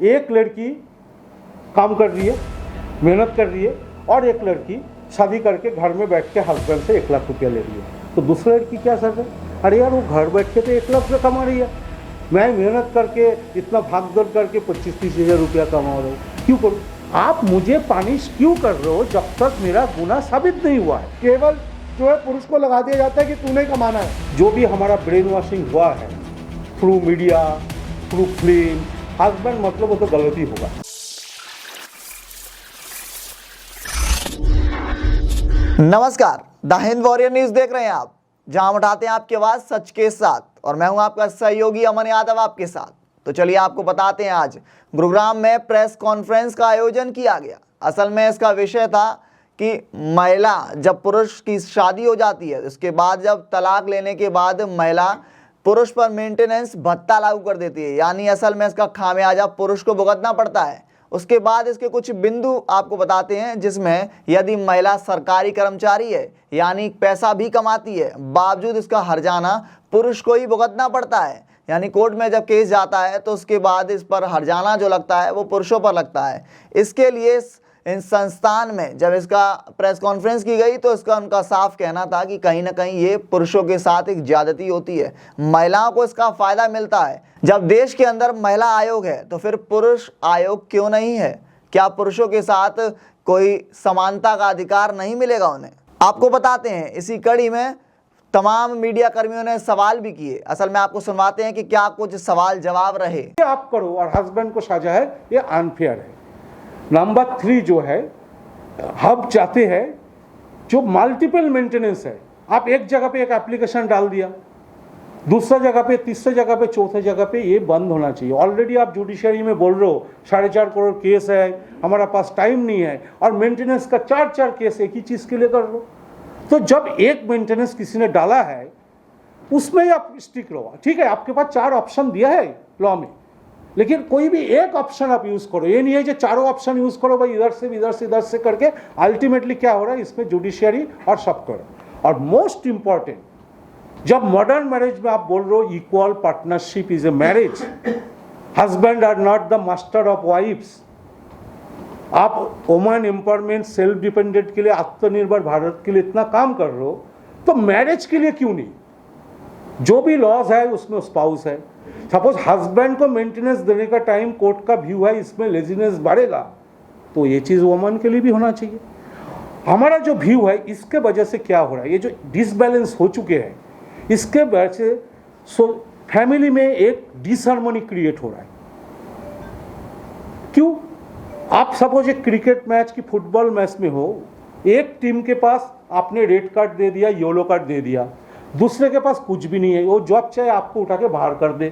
एक लड़की काम कर रही है, मेहनत कर रही है, और एक लड़की शादी करके घर में बैठ के हस्बैंड से 1 लाख रुपया ले रही है। तो दूसरी लड़की क्या कर रही है? अरे यार, वो घर बैठ के तो 1 लाख रुपया कमा रही है, मैं मेहनत करके इतना भाग दौड़ करके 25-30 हज़ार रुपया कमा रहा हूँ, क्यों करूँ? आप मुझे पानिश क्यों कर रहे हो जब तक मेरा गुनाह साबित नहीं हुआ है? केवल जो है पुरुष को लगा दिया जाता है कि तूने कमाना है। जो भी हमारा ब्रेन वॉशिंग हुआ है through media, through film, husband मतलब वो तो गलती होगा। नमस्कार, द हिंद वॉरियर न्यूज देख रहे हैं आप, जहां उठाते हैं आपकी आवाज सच के साथ, और मैं हूं आपका सहयोगी अमन यादव आपके साथ। तो चलिए आपको बताते हैं, आज गुरुग्राम में प्रेस कॉन्फ्रेंस का आयोजन किया गया। असल में इसका विषय था कि महिला जब पुरुष की शादी हो जाती है, उसके बाद जब तलाक लेने के बाद महिला पुरुष पर मेंटेनेंस भत्ता लागू कर देती है, यानी असल में इसका खामियाजा पुरुष को भुगतना पड़ता है। उसके बाद इसके कुछ बिंदु आपको बताते हैं, जिसमें यदि महिला सरकारी कर्मचारी है यानी पैसा भी कमाती है, बावजूद इसका हर्जाना पुरुष को ही भुगतना पड़ता है। यानी कोर्ट में जब केस जाता है तो उसके बाद इस पर हर्जाना जो लगता है वो पुरुषों पर लगता है। इसके लिए इन संस्थान में जब इसका प्रेस कॉन्फ्रेंस की गई तो इसका उनका साफ कहना था कि कहीं ना कहीं ये पुरुषों के साथ एक ज्यादती होती है, महिलाओं को इसका फायदा मिलता है। जब देश के अंदर महिला आयोग है तो फिर पुरुष आयोग क्यों नहीं है? क्या पुरुषों के साथ कोई समानता का अधिकार नहीं मिलेगा उन्हें? आपको बताते हैं, इसी कड़ी में तमाम मीडिया कर्मियों ने सवाल भी किए। असल में आपको सुनवाते हैं कि क्या कुछ सवाल जवाब रहे। आप करो और हस्बैंड को साजा है, ये अनफेयर है। नंबर 3 जो है, हम चाहते हैं जो मल्टीपल मेंटेनेंस है, आप एक जगह पे एक एप्लीकेशन डाल दिया, दूसरा जगह पे, तीसरे जगह पे, चौथे जगह पे, ये बंद होना चाहिए। ऑलरेडी आप जुडिशरी में बोल रहे हो 4.5 करोड़ केस है, हमारा पास टाइम नहीं है, और मेंटेनेंस का 4 केस एक ही चीज के लिए कर लो। तो जब एक मेंटेनेंस किसी ने डाला है उसमें ही आप स्टिक रहो। ठीक है, आपके पास 4 ऑप्शन दिया है लॉ में, लेकिन कोई भी एक ऑप्शन आप यूज करो। ये नहीं है कि चारों ऑप्शन यूज करो भाई, इधर से इधर से इधर से करके अल्टीमेटली क्या हो रहा है, इसमें जुडिशियरी और सब करो। और मोस्ट इंपॉर्टेंट, जब मॉडर्न मैरिज में आप बोल रहे हो equal partnership is a marriage, husband are not the master of wives, आप वुमेन एम्पावरमेंट, सेल्फ डिपेंडेंट के लिए, आत्मनिर्भर भारत के लिए इतना काम कर रहे हो, तो मैरिज के लिए क्यों नहीं? जो भी लॉज है उसमें स्पाउस है। सपोज हस्बैंड को मेंटेनेंस देने का टाइम कोर्ट का व्यू है, इसमें लेजीनेस बढ़ेगा, तो ये चीज वुमन के लिए भी होना चाहिए। हमारा जो व्यू है, इसके वजह से क्या हो रहा है, ये जो डिसबैलेंस हो चुके हैं, इसके वजह से फैमिली में एक डिसहार्मनी क्रिएट हो रहा है। क्यों? आप सपोज एक क्रिकेट मैच की, फुटबॉल मैच में हो, एक टीम के पास आपने रेड कार्ड दे दिया, येलो कार्ड दे दिया, दूसरे के पास कुछ भी नहीं है, वो जॉब चाहे आपको उठा के बाहर कर दे,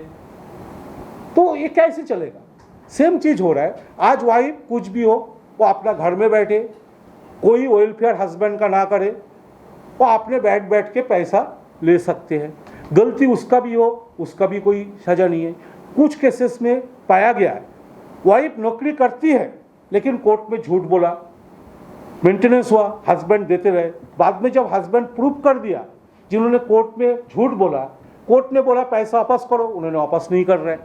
तो ये कैसे चलेगा? सेम चीज हो रहा है। आज वाइफ कुछ भी हो, वो अपना घर में बैठे, कोई वेलफेयर हस्बैंड का ना करे, वो अपने बैठ बैठ के पैसा ले सकते हैं। गलती उसका भी हो, उसका भी कोई सजा नहीं है। कुछ केसेस में पाया गया है वाइफ नौकरी करती है लेकिन कोर्ट में झूठ बोला, मेंटेनेंस हुआ, हस्बैंड देते रहे, बाद में जब हस्बैंड प्रूव कर दिया जिन्होंने कोर्ट में झूठ बोला, कोर्ट ने बोला पैसा वापस करो, उन्होंने वापस नहीं कर रहे,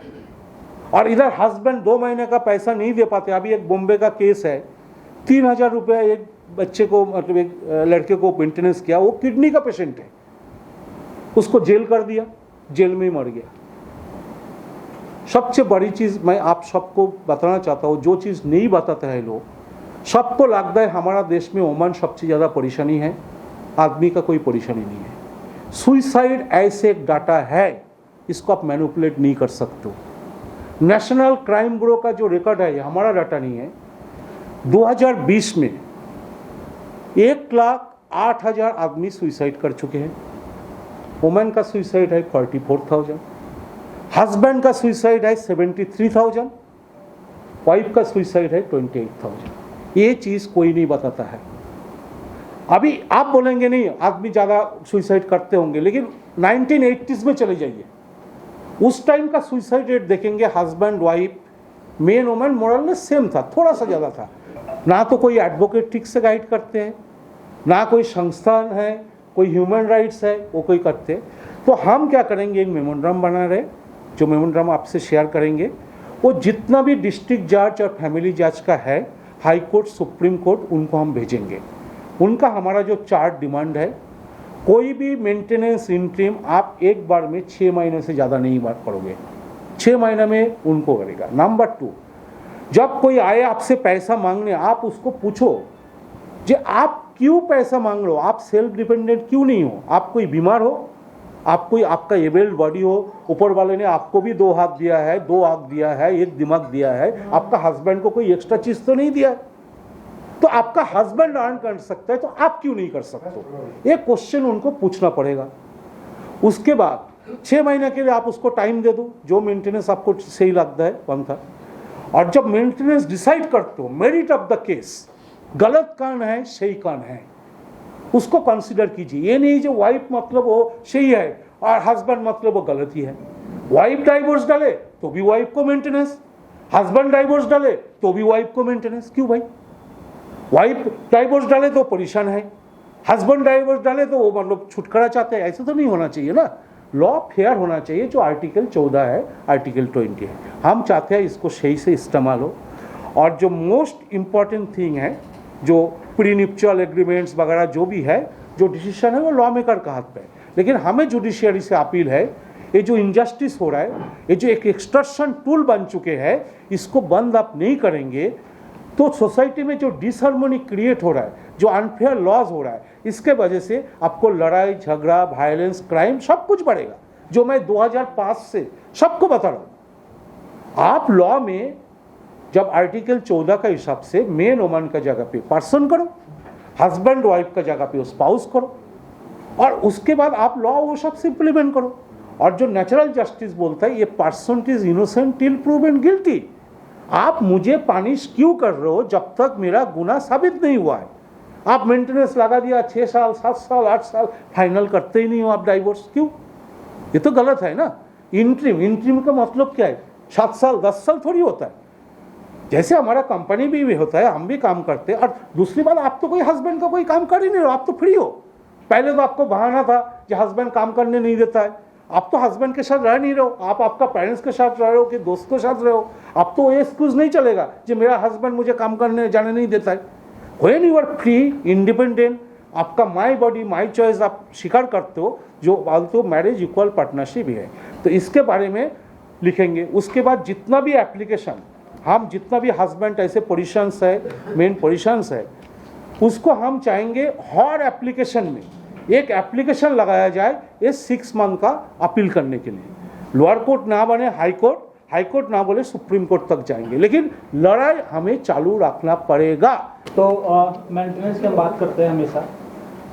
और इधर हस्बैंड 2 महीने का पैसा नहीं दे पाते। अभी एक बॉम्बे का केस है, 3,000 रुपये एक बच्चे को, मतलब एक लड़के को मेंटेनेंस किया, वो किडनी का पेशेंट है, उसको जेल कर दिया, जेल में ही मर गया। सबसे बड़ी चीज मैं आप सबको बताना चाहता हूँ, जो चीज नहीं बताते हैं लोग, सबको लगता है हमारा देश में वुमन सबसे ज्यादा परेशानी है, आदमी का कोई परेशानी नहीं है। सुइसाइड ऐसे एक डाटा है, इसको आप मैनिपुलेट नहीं कर सकते हो। नेशनल क्राइम ब्यूरो का जो रिकॉर्ड है, हमारा डाटा नहीं है, 2020 में 1,08,000 आदमी सुइसाइड कर चुके हैं। वुमेन का सुइसाइड है 44,000, हस्बैंड का सुइसाइड है 73,000, वाइफ का सुइसाइड है 28,000। ये चीज कोई नहीं बताता है। अभी आप बोलेंगे नहीं आदमी ज्यादा सुइसाइड करते होंगे, लेकिन 1980s में चले जाइए, उस टाइम का सुइसाइड रेट देखेंगे, husband wife, main women moral same था, थोड़ा सा ज्यादा था। ना तो कोई एडवोकेट ठीक से गाइड करते हैं, ना कोई संस्थान है, कोई ह्यूमन राइट्स है वो कोई करते। तो हम क्या करेंगे, एक मेमोरेंडम बना रहे, जो मेमोरेंडम आपसे शेयर करेंगे, वो जितना भी डिस्ट्रिक्ट जज और फैमिली जज का है, हाई कोर्ट, सुप्रीम कोर्ट, उनको हम भेजेंगे। उनका हमारा जो चार्ट डिमांड है, कोई भी मेंटेनेंस इंट्रीम आप एक बार में 6 महीने से ज़्यादा नहीं बात करोगे, 6 महीने में उनको करेगा। नंबर 2, जब कोई आए आपसे पैसा मांगने, आप उसको पूछो कि आप क्यों पैसा मांग रहे हो, आप सेल्फ डिपेंडेंट क्यों नहीं हो, आप कोई बीमार हो, आप कोई आपका एबल्ड बॉडी हो, ऊपर वाले ने आपको भी 2 हाथ दिया है, 2 आँख दिया है, 1 दिमाग दिया है, आपका हस्बैंड को कोई एक्स्ट्रा चीज तो नहीं दिया है, तो आपका हस्बैंड अर्न कर सकता है तो आप क्यों नहीं कर सकते? ये क्वेश्चन उनको पूछना पड़ेगा। उसके बाद 6 महीने के लिए आप उसको टाइम दे दो, जो मेंटेनेंस आपको सही लगता है बनता। और जब मेंटेनेंस डिसाइड करते हो, मेरिट ऑफ द केस, गलत कान है सही कान है, उसको कंसीडर कीजिए। ये नहीं जो वाइफ मतलब वो सही है और हस्बैंड मतलब वो गलत ही है। वाइफ डाइवोर्स डाले तो भी वाइफ को मेंटेनेंस, हस्बैंड डाइवोर्स डाले तो भी वाइफ को मेंटेनेंस। क्यों भाई? वाइफ डाइवोर्स डाले तो परेशान है, हस्बैंड डाइवोर्स डाले तो वो मतलब छुटकारा चाहते हैं, ऐसा तो नहीं होना चाहिए ना। लॉ फेयर होना चाहिए, जो आर्टिकल 14 है, आर्टिकल 20 है। हम चाहते हैं इसको सही से इस्तेमाल हो। और जो मोस्ट इम्पॉर्टेंट थिंग है, जो प्रीनिप्चुअल एग्रीमेंट्स वगैरह जो भी है, जो डिसीजन है वो लॉ मेकर का हाथ पे है। लेकिन हमें जुडिशियरी से अपील है, ये जो इनजस्टिस हो रहा है, ये जो एक एक्सटर्शन टूल बन चुके हैं, इसको बंद आप नहीं करेंगे तो सोसाइटी में जो डिसहार्मनी क्रिएट हो रहा है, जो अनफेयर लॉज हो रहा है, इसके वजह से आपको लड़ाई झगड़ा, वायलेंस, क्राइम सब कुछ बढ़ेगा, जो मैं 2005 से सबको बता रहा हूँ। आप लॉ में जब आर्टिकल 14 का हिसाब से मेन वोमन का जगह पे पर्सन करो, हस्बैंड वाइफ का जगह पे स्पाउस करो, और उसके बाद आप लॉ वो सब से इम्प्लीमेंट करो। और जो नेचुरल जस्टिस बोलता है, ये person is innocent till proven guilty. आप मुझे पनिश क्यों कर रहे हो जब तक मेरा गुनाह साबित नहीं हुआ है? आप मेंटेनेंस लगा दिया 6 साल, 7 साल, 8 साल, फाइनल करते ही नहीं हो आप डाइवोर्स, क्यों? ये तो गलत है ना। इंट्रीम का मतलब क्या है? 7 साल 10 साल थोड़ी होता है। जैसे हमारा कंपनी भी होता है, हम भी काम करते हैं। और दूसरी बात, आप तो कोई हस्बैंड का कोई काम कर ही नहीं रहे हो, आप तो फ्री हो। पहले तो आपको बहाना था कि हस्बैंड काम करने नहीं देता है, आप तो हस्बैंड के साथ रह नहीं रहे हो, आप आपका पेरेंट्स के साथ रह रहे हो कि दोस्त के साथ रहे हो। अब तो ये एक्सक्यूज नहीं चलेगा कि मेरा हस्बैंड मुझे काम करने जाने नहीं देता है। When you are free, independent, आपका माई बॉडी माई चॉइस आप स्वीकार करते हो, जो बोलते हो मैरिज इक्वल पार्टनरशिप भी है, तो इसके बारे में लिखेंगे। उसके बाद जितना भी एप्लीकेशन, हम जितना भी हस्बैंड ऐसे पोजीशंस है, मेन पोजीशंस है, उसको हम चाहेंगे हर एप्लीकेशन में एक एप्लीकेशन लगाया जाए ये 6 मंथ का अपील करने के लिए। लोअर कोर्ट ना बने हाई कोर्ट ना बोले सुप्रीम कोर्ट तक जाएंगे, लेकिन लड़ाई हमें चालू रखना पड़ेगा। तो मेंटेनेंस की हम बात करते हैं हमेशा,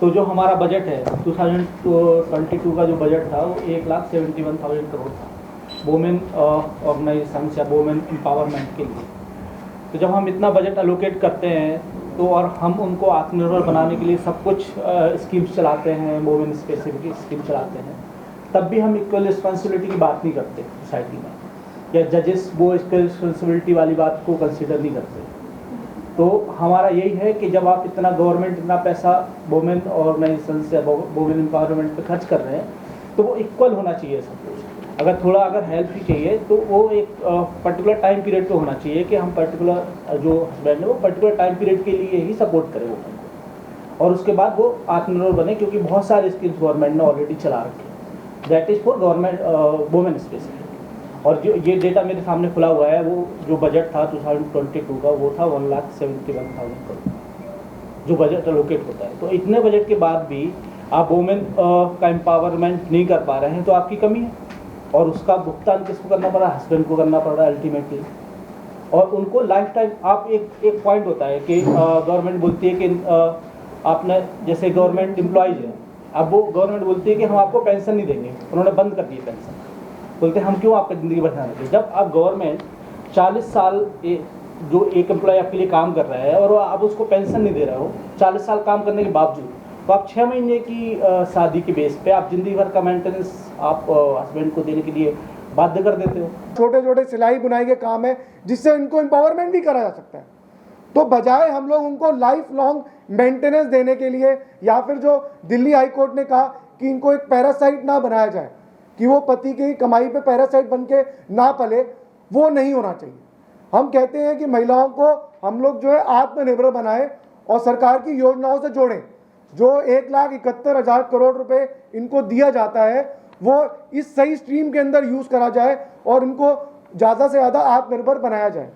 तो जो हमारा बजट है 2022 का जो बजट था वो 1,71,000 करोड़ था वोमेन ऑर्गेनाइजेशन या वोमेन एम्पावरमेंट के लिए। तो जब हम इतना बजट एलोकेट करते हैं तो और हम उनको आत्मनिर्भर बनाने के लिए सब कुछ स्कीम्स चलाते हैं, वोमेन स्पेसिफिक स्कीम चलाते हैं, तब भी हम इक्वल रिस्पॉन्सिबिलिटी की बात नहीं करते सोसाइटी में, या जजेस वो इक्वल रिस्पॉन्सिबिलिटी वाली बात को कंसिडर नहीं करते। तो हमारा यही है कि जब आप इतना गवर्नमेंट इतना पैसा वोमेन ऑर्गेनाइजेशन या वोमेन एम्पावरमेंट पे खर्च कर रहे हैं, तो वो इक्वल होना चाहिए सब कुछ। अगर हेल्प ही चाहिए तो वो एक पर्टिकुलर टाइम पीरियड पे होना चाहिए कि हम पर्टिकुलर जो हस्बैंड है वो पर्टिकुलर टाइम पीरियड के लिए ही सपोर्ट करें वोमेन को, और उसके बाद वो आत्मनिर्भर बने, क्योंकि बहुत सारे स्कीम्स गवर्नमेंट ने ऑलरेडी चला रखे हैं, that is for government women specific. और जो ये डेटा मेरे सामने खुला हुआ है, वो जो बजट था 2022 का वो था 1,71,000 करोड़ जो बजट एलोकेट होता है। तो इतने बजट के बाद भी आप वोमेन का एम्पावरमेंट नहीं कर पा रहे हैं, तो आपकी कमी है। और उसका भुगतान किसको करना पड़ रहा है? हस्बैंड को करना पड़ रहा है अल्टीमेटली। और उनको लाइफ टाइम आप एक पॉइंट होता है कि गवर्नमेंट बोलती है कि आपने जैसे गवर्नमेंट एम्प्लॉइज है, अब वो गवर्नमेंट बोलती है कि हम आपको पेंशन नहीं देंगे, उन्होंने बंद कर दी पेंशन, बोलते हैं हम क्यों आपकी ज़िंदगी बढ़ाना चाहिए। जब आप गवर्नमेंट 40 साल जो एक एम्प्लॉय आपके लिए काम कर रहा है और आप उसको पेंशन नहीं दे रहे हो 40 साल काम करने के बावजूद, तो आप 6 महीने की शादी के बेस पे आप जिंदगी भर का मेंटेनेंस आप हस्बैंड को देने के लिए बाध्य कर देते हो। छोटे छोटे सिलाई बुनाई के काम है जिससे इनको एम्पावरमेंट भी करा जा सकता है। तो बजाय हम लोग उनको लाइफ लॉन्ग मेंटेनेंस देने के लिए, या फिर जो दिल्ली हाई कोर्ट ने कहा कि इनको एक पैरासाइट ना बनाया जाए, कि वो पति की कमाई पे पैरासाइट बन के ना पले, वो नहीं होना चाहिए। हम कहते हैं कि महिलाओं को हम लोग जो है आत्मनिर्भर बनाएं और सरकार की योजनाओं से जोड़ें। जो 1,71,000 करोड़ रुपए इनको दिया जाता है वो इस सही स्ट्रीम के अंदर यूज करा जाए और इनको ज़्यादा से ज़्यादा आत्मनिर्भर बनाया जाए।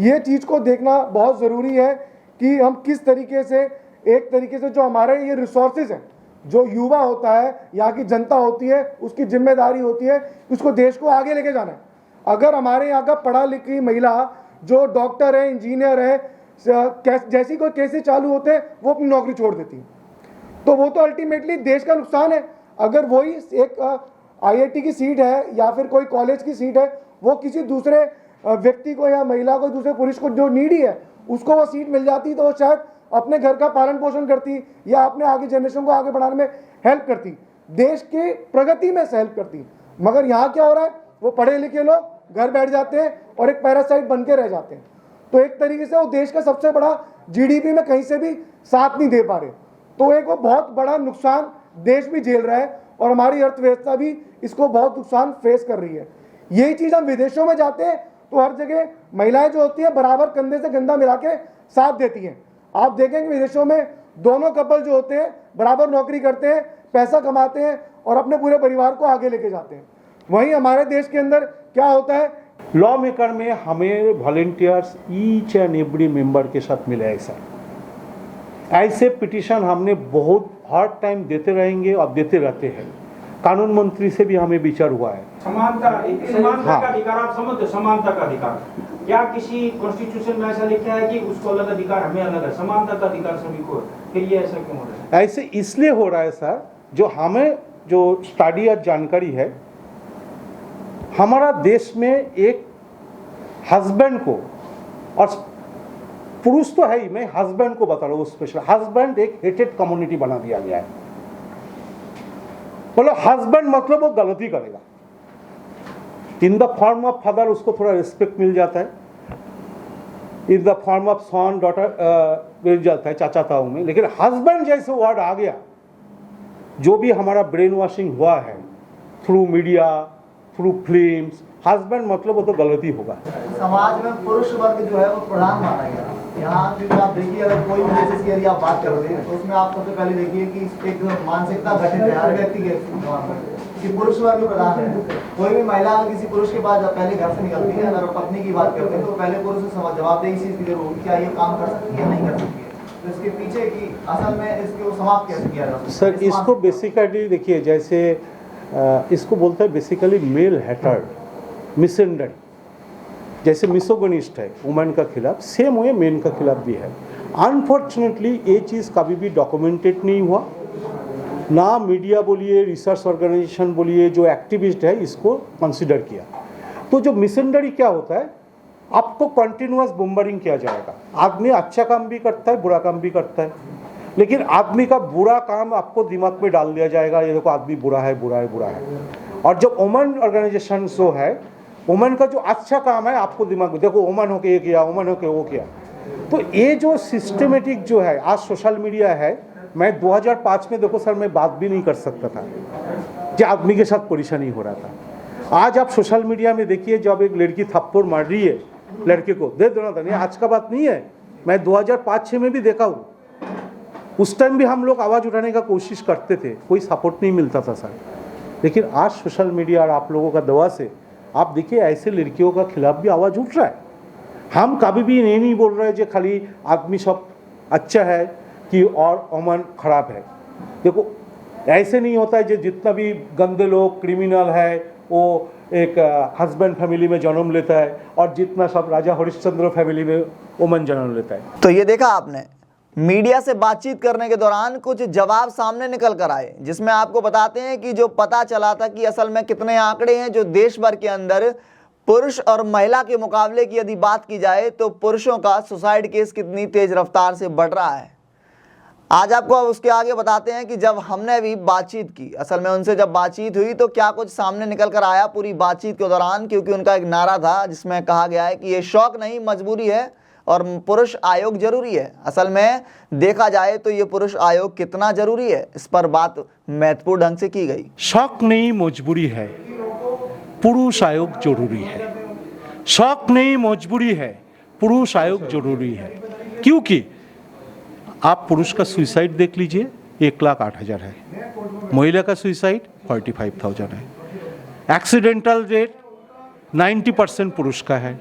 ये चीज़ को देखना बहुत ज़रूरी है कि हम किस तरीके से, एक तरीके से जो हमारे ये रिसोर्सेज हैं, जो युवा होता है, यहाँ की जनता होती है, उसकी जिम्मेदारी होती है कि उसको देश को आगे लेके जाना है। अगर हमारे यहाँ का पढ़ा लिखी महिला जो डॉक्टर है, इंजीनियर है, जैसी कोई केसेस चालू होते हैं वो अपनी नौकरी छोड़ देती है, तो वो तो अल्टीमेटली देश का नुकसान है। अगर वही एक IIT की सीट है या फिर कोई कॉलेज की सीट है, वो किसी दूसरे व्यक्ति को या महिला को, दूसरे पुरुष को जो नीडी है उसको वो सीट मिल जाती तो वो शायद अपने घर का पालन पोषण करती या अपने आगे जनरेशन को आगे बढ़ाने में हेल्प करती, देश की प्रगति में हेल्प करती। मगर यहाँ क्या हो रहा है, वो पढ़े लिखे लोग घर बैठ जाते हैं और एक पैरासाइट बन के रह जाते हैं। तो एक तरीके से वो देश का सबसे बड़ा GDP में कहीं से भी साथ नहीं दे पा रहे। तो एक वो बहुत बड़ा नुकसान देश भी झेल रहा है और हमारी अर्थव्यवस्था भी इसको बहुत नुकसान फेस कर रही है। यही चीज़ हम विदेशों में जाते हैं तो हर जगह महिलाएं जो होती हैं बराबर कंधे से कंधा मिला के साथ देती हैं। आप देखेंगे विदेशों में दोनों कपल जो होते हैं बराबर नौकरी करते हैं, पैसा कमाते हैं और अपने पूरे परिवार को आगे लेके जाते हैं। वहीं हमारे देश के अंदर क्या होता है, लॉ मेकर में हमें volunteers each and every member के साथ मिले ऐसे पिटीशन हमने बहुत हर टाइम देते रहेंगे और देते रहते हैं। कानून मंत्री से भी हमें विचार हुआ है। समानता का अधिकार आप समझते, समानता का अधिकार क्या किसी कॉन्स्टिट्यूशन में ऐसा लिखा है कि उसको अलग अधिकार हमें अलग है, समानता का अधिकार सभी को, फिर ये ऐसा क्यों हो रहा है? ऐसे इसलिए हो रहा है सर, जो हमें जो स्टडी या जानकारी है, हमारा देश में एक हस्बैंड को, और पुरुष तो है ही, मैं हस्बैंड को बता रहा हूँ स्पेशल, हस्बैंड एक हेटेड कम्युनिटी बना दिया गया है। बोलो हस्बैंड मतलब वो गलती करेगा, in the form of father उसको थोड़ा रिस्पेक्ट मिल जाता है, in the form of son daughter मिल जाता है, चाचा ताऊ में। लेकिन हस्बैंड जैसे वर्ड आ गया, जो भी हमारा ब्रेन वॉशिंग हुआ है through media, through films, husband मतलब वो तो गलती होगा। समाज में पुरुष वर्ग जो है वो प्रधान माना गया। यहाँ क्योंकि आप देखिए, अगर कोई भी केसेस की यदि आप बात करते हैं तो उसमें आप सबसे पहले देखिए कि एक मानसिकता गठित है हर व्यक्ति के कि पुरुष वर्ग प्रधान है। कोई भी महिला अगर किसी पुरुष के पास पहले घर से निकलती है, अगर पत्नी की बात करते हैं तो पहले पुरुष से जवाबदेही इस चीज की जरूर होगी, क्या ये काम कर सकती है या नहीं कर सकती है। तो इसके पीछे की असल में इसको समाप्त कैसे किया जा सकता है? सर इसको बेसिकली देखिए, जैसे इसको बोलते हैं बेसिकली मेल हेटर्ड मिसएंडर, जैसे मिसोगनिस्ट है वुमेन का खिलाफ, सेम वे मेन का खिलाफ भी है। अनफॉर्चुनेटली ये चीज़ कभी भी डॉक्यूमेंटेड नहीं हुआ, ना मीडिया बोलिए, रिसर्च ऑर्गेनाइजेशन बोलिए, जो एक्टिविस्ट है इसको कंसिडर किया। तो जो मिसएंडरी क्या होता है, आपको कंटिन्यूअस बम्बारिंग किया जाएगा। आदमी अच्छा काम भी करता है, बुरा काम भी करता है, लेकिन आदमी का बुरा काम आपको दिमाग में डाल दिया जाएगा, ये देखो आदमी बुरा है, बुरा है, बुरा है। और जो वुमेन ऑर्गेनाइजेशन जो है, वुमेन का जो अच्छा काम है आपको दिमाग में, देखो वुमेन होके ये किया, वुमेन होके वो किया। तो ये जो सिस्टमेटिक जो है, आज सोशल मीडिया है, मैं 2005 में देखो सर मैं बात भी नहीं कर सकता था कि आदमी के साथ परेशानी हो रहा था। आज आप सोशल मीडिया में देखिए, जब एक लड़की थप्पड़ मार रही है लड़के को, दे देना था, नहीं आज का बात नहीं है, मैं 2005-6 में भी देखा हूँ। उस टाइम भी हम लोग आवाज़ उठाने का कोशिश करते थे, कोई सपोर्ट नहीं मिलता था सर। लेकिन आज सोशल मीडिया और आप लोगों का दवा से आप देखिए ऐसे लड़कियों का खिलाफ भी आवाज़ उठ रहा है। हम कभी भी ये नहीं बोल रहे जो खाली आदमी सब अच्छा है कि और वुमन खराब है। देखो ऐसे नहीं होता है, जो जितना भी गंदे लोग क्रिमिनल है वो एक हस्बैंड फैमिली में जन्म लेता है, और जितना सब राजा हरिश्चंद्र फैमिली में वुमन जन्म लेता है। तो ये देखा आपने, मीडिया से बातचीत करने के दौरान कुछ जवाब सामने निकल कर आए, जिसमें आपको बताते हैं कि जो पता चला था कि असल में कितने आंकड़े हैं जो देश भर के अंदर पुरुष और महिला के मुकाबले की यदि बात की जाए तो पुरुषों का सुसाइड केस कितनी तेज रफ्तार से बढ़ रहा है। आज आपको उसके आगे बताते हैं कि जब हमने भी बातचीत की, असल में उनसे जब बातचीत हुई तो क्या कुछ सामने निकल कर आया पूरी बातचीत के दौरान, क्योंकि उनका एक नारा था जिसमें कहा गया है कि ये शौक नहीं मजबूरी है और पुरुष आयोग जरूरी है। असल में देखा जाए तो ये पुरुष आयोग कितना जरूरी है, इस पर बात महत्वपूर्ण ढंग से की गई। शौक नहीं मजबूरी है, पुरुष आयोग जरूरी है। शौक नहीं मजबूरी है, पुरुष आयोग जरूरी है। क्योंकि आप पुरुष का सुसाइड देख लीजिए, 1,08,000 है, महिला का सुसाइड 45,000 है, एक्सीडेंटल रेट 90% पुरुष का है,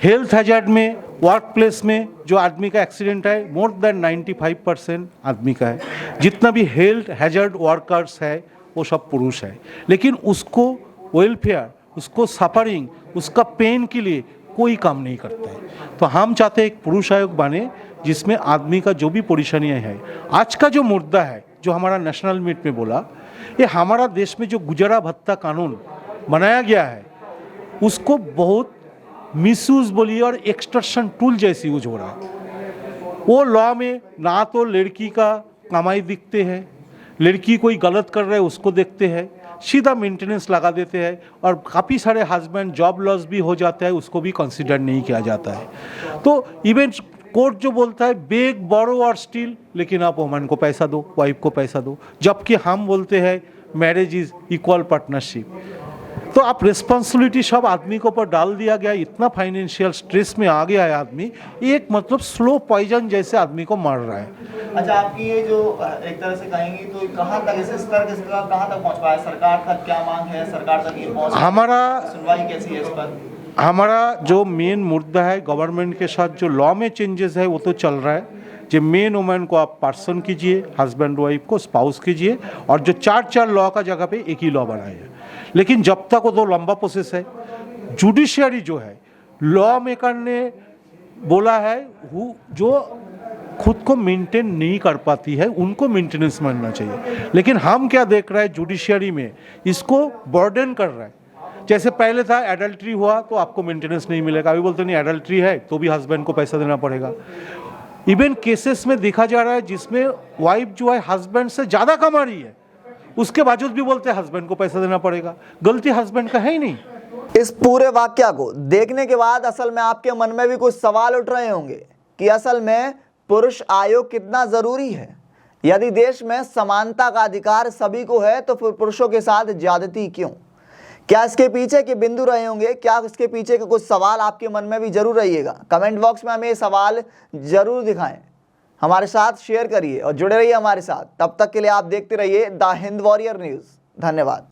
हेल्थ हैजर्ड में वर्क प्लेस में जो आदमी का एक्सीडेंट है मोर देन 95% आदमी का है। जितना भी हेल्थ हैजर्ड वर्कर्स है वो सब पुरुष है, लेकिन उसको वेलफेयर, उसको सफरिंग, उसका पेन के लिए कोई काम नहीं करता है। तो हम चाहते हैं एक पुरुष आयोग बने जिसमें आदमी का जो भी परेशानियाँ है। आज का जो मुद्दा है जो हमारा नेशनल मीट में बोला, ये हमारा देश में जो गुजारा भत्ता कानून बनाया गया है उसको बहुत मिसयूज बोलिए और एक्सटर्शन टूल जैसी यूज हो रहा है। वो लॉ में ना तो लड़की का कमाई दिखते हैं, लड़की कोई गलत कर रहा है उसको देखते हैं, सीधा मेंटेनेंस लगा देते हैं, और काफ़ी सारे हस्बैंड जॉब लॉस भी हो जाता है उसको भी कंसिडर नहीं किया जाता है। तो इवन कोर्ट जो बोलता है बेग बोरो और स्टील, लेकिन आप वुमन को पैसा दो, वाइफ को पैसा दो, जबकि हम बोलते हैं मैरिज इज इक्वल पार्टनरशिप। तो आप रिस्पॉन्सिबिलिटी सब आदमी के ऊपर डाल दिया गया, इतना फाइनेंशियल स्ट्रेस में आ गया है आदमी, एक मतलब स्लो पॉइजन जैसे आदमी को मार रहा है। अच्छा, आपकी ये जो एक तरह से कहेंगे तो कहाँ तक इस स्तर के कहाँ तक पहुँच पाया, सरकार तक क्या मांग है, सरकार तक ये पहुँच, हमारा सुनवाई कैसी है इस पर? हमारा जो मेन मुद्दा है गवर्नमेंट के साथ जो लॉ में चेंजेस है वो तो चल रहा है, जो मेन वुमेन को आप पर्सन कीजिए, हस्बैंड वाइफ को स्पाउस कीजिए, और जो 4 लॉ का जगह पे एक ही लॉ बनाए है। लेकिन जब तक वो तो लंबा प्रोसेस है। जुडिशियरी जो है, लॉ मेकर ने बोला है जो खुद को मेंटेन नहीं कर पाती है उनको मेंटेनेंस मानना चाहिए, लेकिन हम क्या देख रहे हैं जुडिशियरी में इसको बर्डन कर रहा है। जैसे पहले था एडल्ट्री हुआ तो आपको मेंटेनेंस नहीं मिलेगा, अभी बोलते नहीं एडल्ट्री है तो भी हस्बैंड को पैसा देना पड़ेगा। इवन केसेस में देखा जा रहा है जिसमें वाइफ जो है हस्बैंड से ज़्यादा कमा रही है, उसके बावजूद भी बोलते हैं हस्बैंड को पैसा देना पड़ेगा। गलती हस्बैंड का है ही नहीं। इस पूरे वाक्या को देखने के बाद असल में आपके मन में भी कुछ सवाल उठ रहे होंगे कि असल में पुरुष आयोग कितना जरूरी है। यदि देश में समानता का अधिकार सभी को है तो फिर पुरुषों के साथ ज्यादती क्यों? क्या इसके पीछे के बिंदु रहे होंगे, क्या इसके पीछे के कुछ सवाल आपके मन में भी जरूर रहिएगा। कमेंट बॉक्स में हमें ये सवाल जरूर दिखाएं, हमारे साथ शेयर करिए और जुड़े रहिए हमारे साथ। तब तक के लिए आप देखते रहिए द हिंद वॉरियर न्यूज़। धन्यवाद।